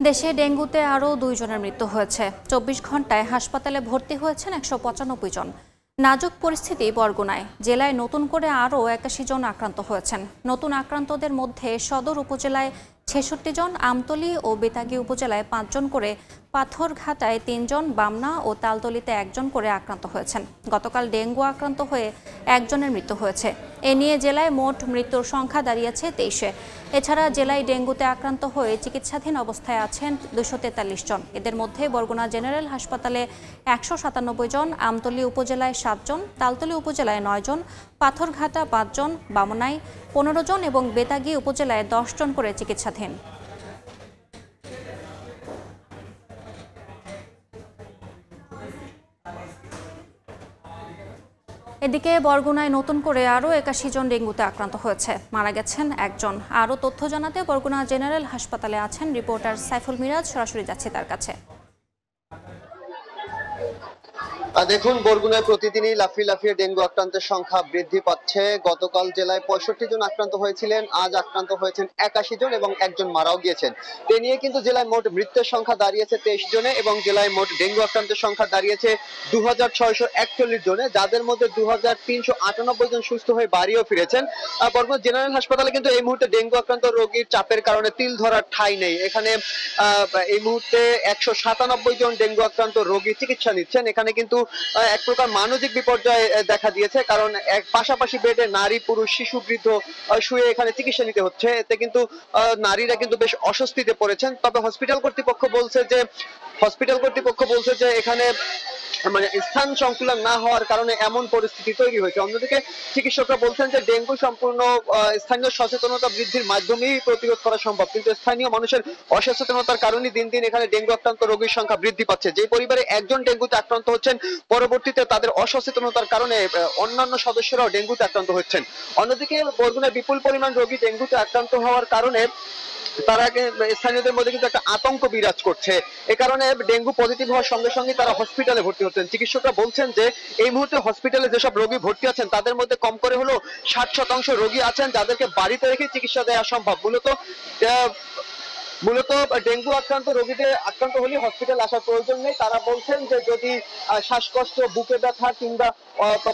দেশে ডেঙ্গুতে আরও 2 জনের মৃত্যু হয়েছে। 24 ঘন্টায় হাসপাতালে ভর্তি হয়েছেন 195 জন। নাজুক পরিস্থিতি বরগুনায়। জেলায় নতুন করে আরও 81 জন আক্রান্ত হয়েছেন। নতুন আক্রান্তদের মধ্যে সদর উপজেলায় 66 জন, আমতলী ও বেতাগী উপজেলায় 5 জন করে, পাথরঘাটায় 3 জন, বামনা ও তালতলীতে 1 জন করে আক্রান্ত হয়েছেন। গতকাল ডেঙ্গু আক্রান্ত হয়ে 1 জনের মৃত্যু হয়েছে। এ নিয়ে জেলায় মোট মৃত্যুর সংখ্যা দাঁড়িয়েছে 23-এ। এছাড়া জেলায় ডেঙ্গুতে আক্রান্ত হয়ে চিকিৎসাধীন অবস্থায় আছেন 243 জন। এদের মধ্যে বরগুনা জেনারেল হাসপাতালে 197 জন, আমতলী উপজেলায় 7 জন, তালতলী উপজেলায় 9 জন, পাথরঘাটা 5 জন, বামনায় 15 জন এবং বেতাগী উপজেলায় 10 জন করে চিকিৎসাধীন। এদিকে বরগুনায় নতুন করে আরও 81 জন ডেঙ্গুতে আক্রান্ত হয়েছে। মারা গেছেন 1 জন। আরও তথ্য জানাতে বরগুনা জেনারেল হাসপাতালে আছেন রিপোর্টার সাইফুল মিরাজ। সরাসরি যাচ্ছে তার কাছে। দেখুন, বরগুনায় প্রতিদিনই লাফিয়ে লাফিয়ে ডেঙ্গু আক্রান্তের সংখ্যা বৃদ্ধি পাচ্ছে। গতকাল জেলায় 65 জন আক্রান্ত হয়েছিলেন, আজ আক্রান্ত হয়েছেন 81 জন এবং 1 জন মারাও গিয়েছেন। এ নিয়ে কিন্তু জেলায় মোট মৃত্যুর সংখ্যা দাঁড়িয়েছে 23 জনে এবং জেলায় মোট ডেঙ্গু আক্রান্তের সংখ্যা দাঁড়িয়েছে 2641 জনে, যাদের মধ্যে 2398 জন সুস্থ হয়ে বাড়িও ফিরেছেন। বরগুনা জেনারেল হাসপাতালে কিন্তু এই মুহূর্তে ডেঙ্গু আক্রান্ত রোগীর চাপের কারণে তিল ধরার ঠাঁই নেই। এখানে এই মুহূর্তে 197 জন ডেঙ্গু আক্রান্ত রোগী চিকিৎসা নিচ্ছেন। এখানে কিন্তু এক প্রকার মানবিক বিপর্যয় দেখা দিয়েছে, কারণ এক পাশাপাশি বেডে নারী, পুরুষ, শিশু, বৃদ্ধ শুয়ে এখানে চিকিৎসা নিতে হচ্ছে। এতে কিন্তু নারীরা কিন্তু বেশ অস্বস্তিতে পড়েছেন। তবে হসপিটাল কর্তৃপক্ষ বলছে যে এখানে মানে স্থান সংকুলন না হওয়ার কারণে এমন পরিস্থিতি তৈরি হয়েছে। অন্যদিকে চিকিৎসকরা বলছেন যে ডেঙ্গু সম্পূর্ণ স্থানীয় সচেতনতা বৃদ্ধির মাধ্যমেই প্রতিরোধ করা সম্ভব, কিন্তু স্থানীয় মানুষের অসচেতনতার কারণে দিন দিন এখানে ডেঙ্গু আক্রান্ত রোগীর সংখ্যা বৃদ্ধি পাচ্ছে। যে পরিবারে 1 জন ডেঙ্গুতে আক্রান্ত হচ্ছেন, পরবর্তীতে তাদের অসচেতনতার কারণে অন্যান্য সদস্যরাও ডেঙ্গুতে আক্রান্ত হচ্ছেন। অন্যদিকে বরগুনায় বিপুল পরিমাণ রোগী ডেঙ্গুতে আক্রান্ত হওয়ার কারণে তারা স্থানীয়দের মধ্যে কিন্তু একটা আতঙ্ক বিরাজ করছে। এ কারণে ডেঙ্গু পজিটিভ হওয়ার সঙ্গে সঙ্গে তারা হসপিটালে ভর্তি হচ্ছেন। চিকিৎসকরা বলছেন যে এই মুহূর্তে হসপিটালে যেসব রোগী ভর্তি আছেন তাদের মধ্যে কম করে হলো 60% রোগী আছেন যাদেরকে বাড়িতে রেখে চিকিৎসা দেওয়া সম্ভব। মূলত ডেঙ্গু আক্রান্ত রোগীদের আক্রান্ত হলে হসপিটাল আসার প্রয়োজন নেই। তারা বলছেন যে যদি শ্বাসকষ্ট, বুকে ব্যথা কিংবা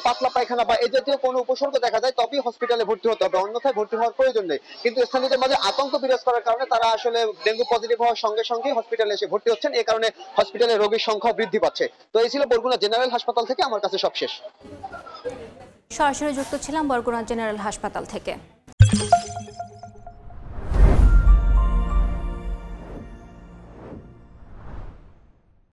পাতলা পায়খানা বা এই জাতীয় কোনো উপসর্গ দেখা যায় তবেই হসপিটালে ভর্তি হতে হবে, অন্যথায় ভর্তি হওয়ার প্রয়োজন নেই। কিন্তু স্থানীয়দের মাঝে আতঙ্ক বিরাজ করার কারণে তারা আসলে ডেঙ্গু পজিটিভ হওয়ার সঙ্গে সঙ্গে হসপিটালে এসে ভর্তি হচ্ছেন। এই কারণে হসপিটালে রোগীর সংখ্যা বৃদ্ধি পাচ্ছে। তো এই ছিল বরগুনা জেনারেল হাসপাতাল থেকে আমার কাছে সবশেষ। সরাসরি যুক্ত ছিলাম বরগুনা জেনারেল হাসপাতাল থেকে।